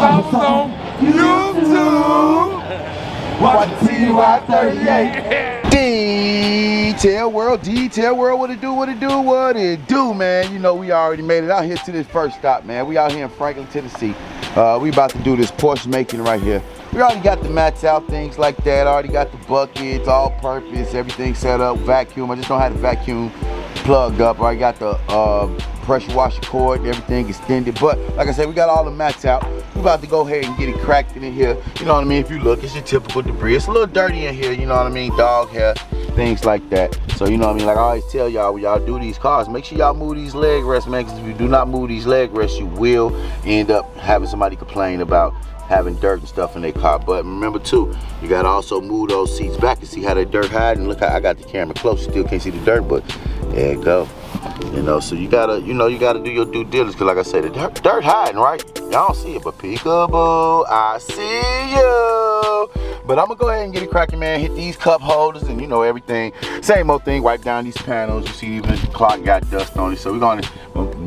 I was on YouTube. Watch TY38. Detail world, what it do, what it do, man. You know, we already made it out here to this first stop, man. We out here in Franklin, Tennessee. We about to do this Porsche making right here. We already got the mats out, things like that. Already got the buckets, all purpose, everything set up, vacuum. I just don't have the vacuum plugged up. I got the pressure washer cord, everything extended. But like I said, we got all the mats out. We about to go ahead and get it cracked in here. You know what I mean? If you look, it's your typical debris. It's a little dirty in here, you know what I mean? Dog hair, things like that. So you know what I mean? Like I always tell y'all, when y'all do these cars, make sure y'all move these leg rests, man, because if you do not move these leg rests, you will end up having somebody complain about having dirt and stuff in their car. But remember too, you gotta also move those seats back to see how that dirt hiding. Look how I got the camera close, you still can't see the dirt, but there you go. You know, so you gotta do your due diligence, because like I said, the dirt hiding, right? Y'all don't see it, but peekaboo, I see you. But I'm gonna go ahead and get it cracking, man. Hit these cup holders and you know everything. Same old thing, wipe down these panels. You see even the clock got dust on it. So we're gonna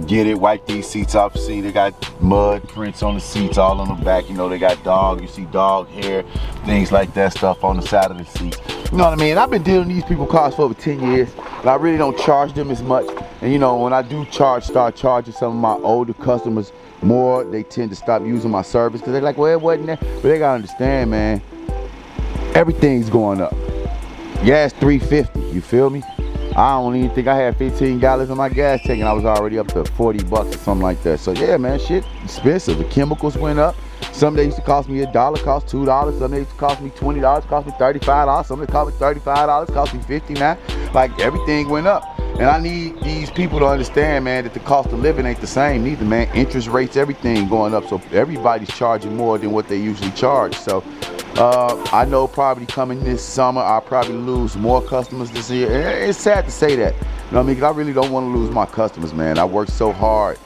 get it, wipe these seats off. See, they got mud prints on the seats, all on the back. You know, they got dog, you see dog hair, things like that stuff on the side of the seats. You know what I mean? I've been dealing with these people cars for over 10 years, but I really don't charge them as much. And you know, when I do start charging some of my older customers more, they tend to stop using my service because they're like, well, it wasn't there. But they gotta understand, man, everything's going up. Gas $3.50, you feel me? I don't even think I had 15 gallons in my gas tank and I was already up to 40 bucks or something like that. So yeah, man, shit expensive. The chemicals went up. Some days used to cost me $1, cost $2. Some days used to cost me $20, cost me $35. Some days cost me $35, cost me $59. Like everything went up. And I need these people to understand, man, that the cost of living ain't the same neither, man. Interest rates, everything going up. So everybody's charging more than what they usually charge. So I know probably coming this summer, I'll probably lose more customers this year. And it's sad to say that, you know what I mean? Because I really don't want to lose my customers, man. I worked so hard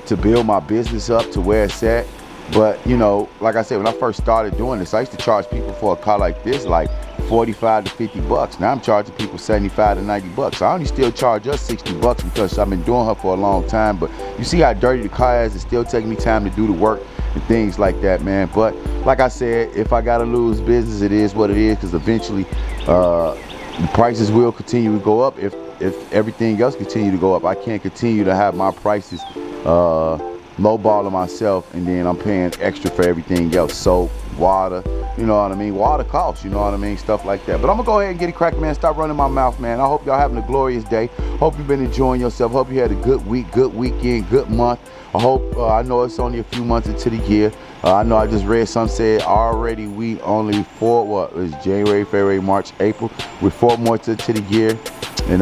to build my business up to where it's at. But, you know, like I said, when I first started doing this, I used to charge people for a car like this, like 45 to 50 bucks. Now I'm charging people 75 to 90 bucks. I only still charge us 60 bucks because I've been doing her for a long time. But you see how dirty the car is. It's still taking me time to do the work and things like that, man. But like I said, if I got to lose business, it is what it is, because eventually the prices will continue to go up if everything else continue to go up. I can't continue to have my prices lowballing myself and then I'm paying extra for everything else. Soap, water, you know what I mean? Water costs, you know what I mean? Stuff like that. But I'm gonna go ahead and get it cracking, man. Stop running my mouth, man. I hope y'all having a glorious day. Hope you've been enjoying yourself. Hope you had a good week, good weekend, good month. I hope, I know it's only a few months into the year. I know I just read some said already we only it's January, February, March, April. We're 4 more to the year. And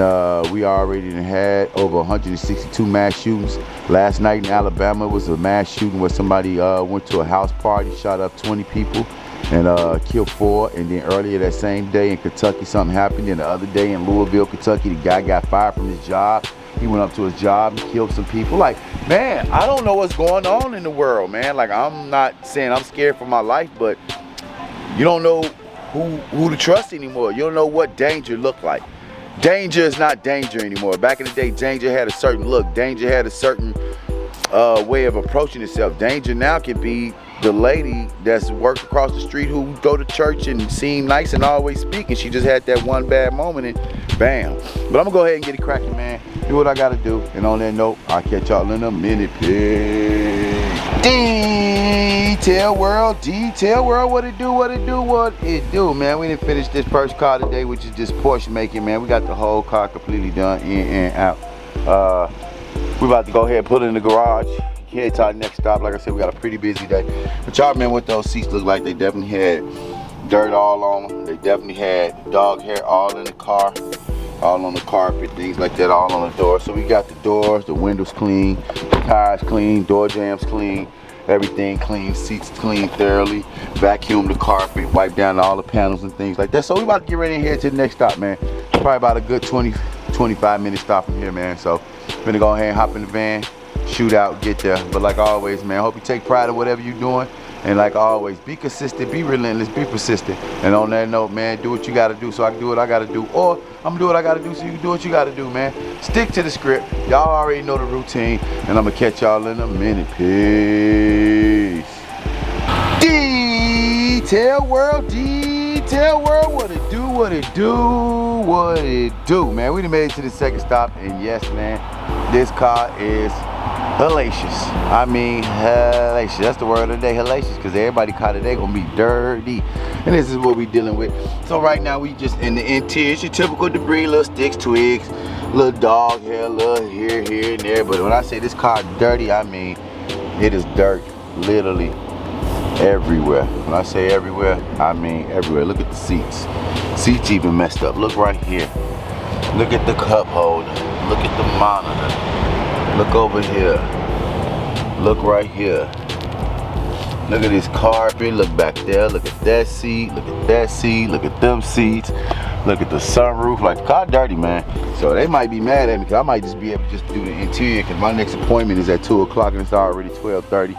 we already had over 162 mass shootings. Last night in Alabama was a mass shooting where somebody went to a house party, shot up 20 people and killed 4. And then earlier that same day in Kentucky, something happened. And the other day in Louisville, Kentucky, the guy got fired from his job. He went up to his job and killed some people. Like, man, I don't know what's going on in the world, man. Like, I'm not saying I'm scared for my life, but you don't know who to trust anymore. You don't know what danger look like. Danger is not danger anymore. Back in the day, danger had a certain look. Danger had a certain way of approaching itself. Danger now can be the lady that's worked across the street who go to church and seem nice and always speak, and she just had that one bad moment and bam. But I'm gonna go ahead and get it cracking, man. Do what I gotta do. And on that note, I'll catch y'all in a minute. Peace. Detail world, what it do, man. We didn't finish this first car today, which is just Porsche making, man. We got the whole car completely done in and out. We about to go ahead and put it in the garage. Head to our next stop. Like I said, we got a pretty busy day. But y'all remember what those seats look like. They definitely had dirt all on them. They definitely had dog hair all in the car, all on the carpet, things like that, all on the door. So we got the doors, the windows clean, the tires clean, door jams clean, everything clean, seats clean thoroughly, vacuum the carpet, wipe down all the panels and things like that. So we about to get ready and head to the next stop, man. It's probably about a good 25 minute stop from here, man. So I'm gonna go ahead and hop in the van, shoot out, get there. But like always, man, I hope you take pride in whatever you're doing. And like always, be consistent, be relentless, be persistent. And on that note, man, do what you gotta do so I can do what I gotta do. Or I'm gonna do what I gotta do so you can do what you gotta do, man. Stick to the script. Y'all already know the routine. And I'm gonna catch y'all in a minute. Peace. Detail World, what it do, what it do, what it do, man. We done made it to the second stop, and yes, man, this car is hellacious. I mean, hellacious. That's the word of the day, hellacious, because everybody car today gonna be dirty, and this is what we dealing with. So right now, we just in the interior. It's your typical debris, little sticks, twigs, little dog hair, little here and there. But when I say this car dirty, I mean it is dirt, literally everywhere. When I say everywhere, I mean everywhere. Look at the seats. Seats even messed up. Look right here. Look at the cup holder. Look at the monitor. Look over here. Look right here. Look at this carpet. Look back there. Look at that seat. Look at that seat. Look at them seats. Look at the sunroof. Like, the car dirty, man. So they might be mad at me, because I might just be able to just do the interior, because my next appointment is at 2 o'clock and it's already 12:30.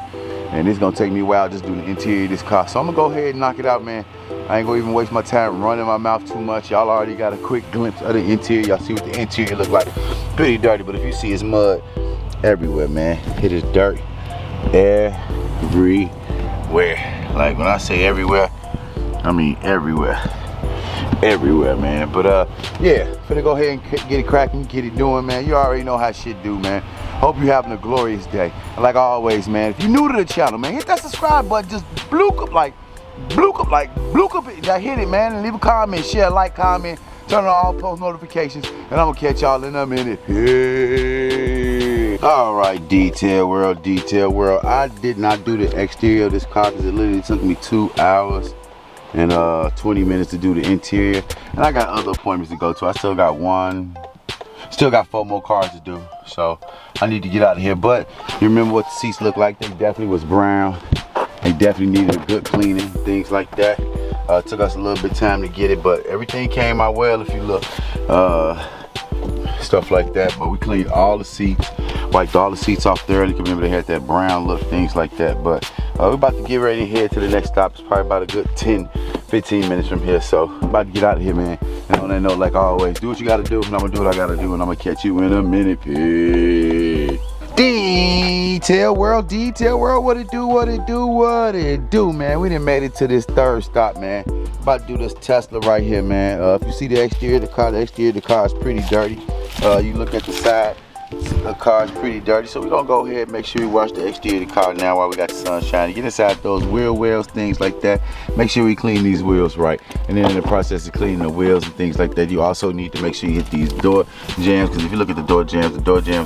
And it's gonna take me a while just doing the interior of this car. So I'm gonna go ahead and knock it out, man. I ain't gonna even waste my time running my mouth too much. Y'all already got a quick glimpse of the interior. Y'all see what the interior look like. Pretty dirty, but if you see, it's mud everywhere, man. It is dirt everywhere. Like, when I say everywhere, I mean everywhere. Everywhere, man. But yeah, finna go ahead and get it cracking, get it doing, man. You already know how shit do, man. Hope you're having a glorious day. And like always, man, if you're new to the channel, man, hit that subscribe button. Just blook up, hit it, man, and leave a comment, share, like, comment, turn on all post notifications, and I'm gonna catch y'all in a minute. Hey. All right, Detail World. I did not do the exterior of this car because it literally took me 2 hours and 20 minutes to do the interior, and I got other appointments to go to. I still got 4 more cars to do, so I need to get out of here. But you remember what the seats look like? They definitely was brown. They definitely needed a good cleaning, things like that. It took us a little bit of time to get it, but everything came out well if you look. Stuff like that. But we cleaned all the seats, wiped all the seats off thoroughly. Remember, they had that brown look, things like that. But we're about to get ready to head to the next stop. It's probably about a good 10-15 minutes from here, so I'm about to get out of here, man. And on that note, like always, do what you gotta do, and I'm gonna do what I gotta do, and I'm gonna catch you in a minute. Peace. Detail World, what it do, what it do, man. We done made it to this third stop, man. About to do this Tesla right here, man. If you see the exterior of the car, is pretty dirty. You look at the side, the car is pretty dirty, so we're gonna go ahead and make sure we wash the exterior of the car now while we got the sun shining. Get inside those wheel wells, things like that. Make sure we clean these wheels right, and then in the process of cleaning the wheels and things like that, you also need to make sure you hit these door jams, because if you look at the door jams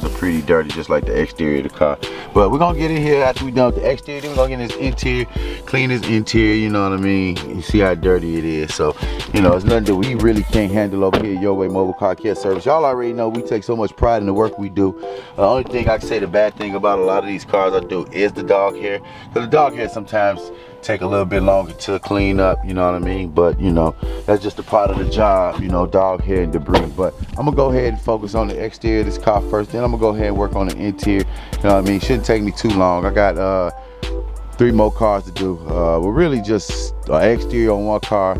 are pretty dirty, just like the exterior of the car. But we're gonna get in here after we done with the exterior, then we're gonna get in this interior, clean this interior, you know what I mean? You see how dirty it is. So, you know, it's nothing that we really can't handle over here at Your Way Mobile Car Care Service. Y'all already know we take so much pride in the work we do. The only thing I can say, the bad thing about a lot of these cars I do, is the dog hair. Because the dog hair sometimes take a little bit longer to clean up, you know what I mean? But, you know, that's just a part of the job, you know, dog hair and debris. But I'm going to go ahead and focus on the exterior of this car first. Then I'm going to go ahead and work on the interior. You know what I mean? Shouldn't take me too long. I got 3 more cars to do. We're really just exterior on 1 car,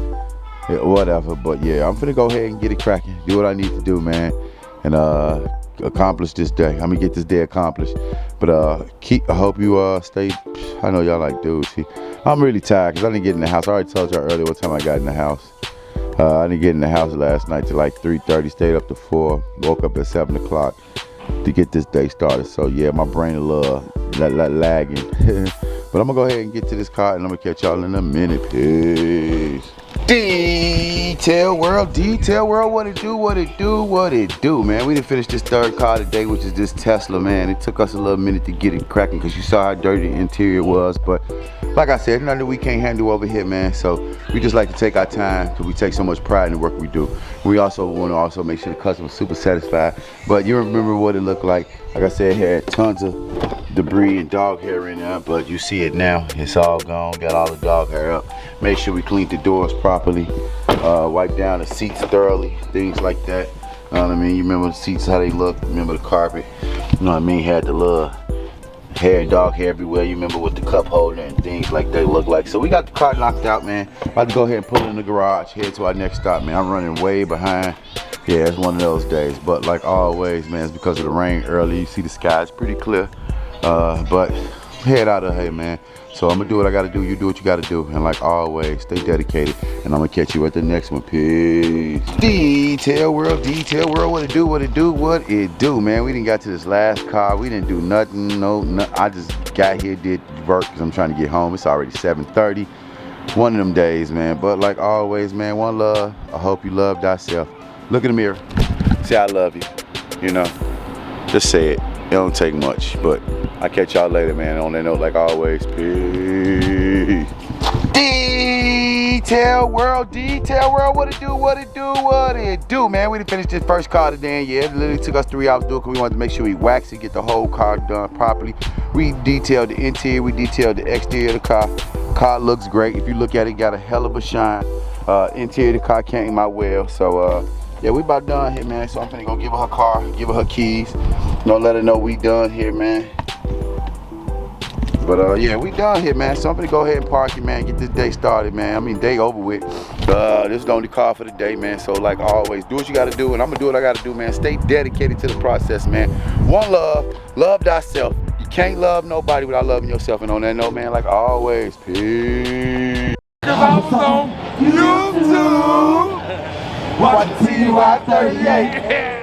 whatever. But, yeah, I'm going to go ahead and get it cracking. Do what I need to do, man. And, accomplish this day. I'm gonna get this day accomplished. But I hope you stay. I know y'all like dudes. I'm really tired because I didn't get in the house. I already told y'all earlier what time I got in the house. I didn't get in the house last night till like 3:30. Stayed up to 4. Woke up at 7 o'clock to get this day started. So yeah, my brain a little lagging. But I'm gonna go ahead and get to this car, and I'm gonna catch y'all in a minute. Peace. Detail World, what it do, man. We done finished this third car today, which is this Tesla, man. It took us a little minute to get it cracking because you saw how dirty the interior was, but like I said, nothing that we can't handle over here, man. So we just like to take our time because we take so much pride in the work we do. We also want to make sure the customer's super satisfied. But you remember what it looked like. Like I said, it had tons of debris and dog hair in there, but you see it now. It's all gone. Got all the dog hair up. Make sure we cleaned the doors properly. Wipe down the seats thoroughly. Things like that. You know what I mean? You remember the seats, how they look. Remember the carpet. You know what I mean? Had the little hair, dog hair everywhere. You remember what the cup holder and things like that look like. So we got the car knocked out, man. About to go ahead and put it in the garage. Head to our next stop, man. I'm running way behind. Yeah, it's one of those days. But like always, man, it's because of the rain early. You see the sky is pretty clear. But head out of here, man. So I'm gonna do what I gotta do, you do what you gotta do. And like always, stay dedicated. And I'm gonna catch you at the next one. Peace. Detail world, what it do, what it do, what it do, man. We didn't got to this last car. We didn't do nothing, I just got here, did work, because I'm trying to get home. It's already 7:30. One of them days, man. But like always, man, one love. I hope you love thyself. Look in the mirror. Say I love you. You know, just say it. It don't take much, but I'll catch y'all later, man. On that note, like always, peace. Detail world, what it do, what it do, what it do, man. We done finished this first car today, and yeah, it literally took us 3 hours to do it because we wanted to make sure we wax it, get the whole car done properly. We detailed the interior, we detailed the exterior of the car. Car looks great. If you look at it, got a hell of a shine. Interior of the car came out well, so yeah, we about done here, man. So I'm finna go give her her car, give her her keys. Let her know we done here, man. But yeah, we done here, man. So I'm gonna go ahead and park it, man. Get this day started, man. I mean, day over with. This is the only car for the day, man. So like always, do what you gotta do, and I'm gonna do what I gotta do, man. Stay dedicated to the process, man. One love, love thyself. You can't love nobody without loving yourself. And on that note, man, like always, peace. Cause I was on YouTube. Watching TY 38.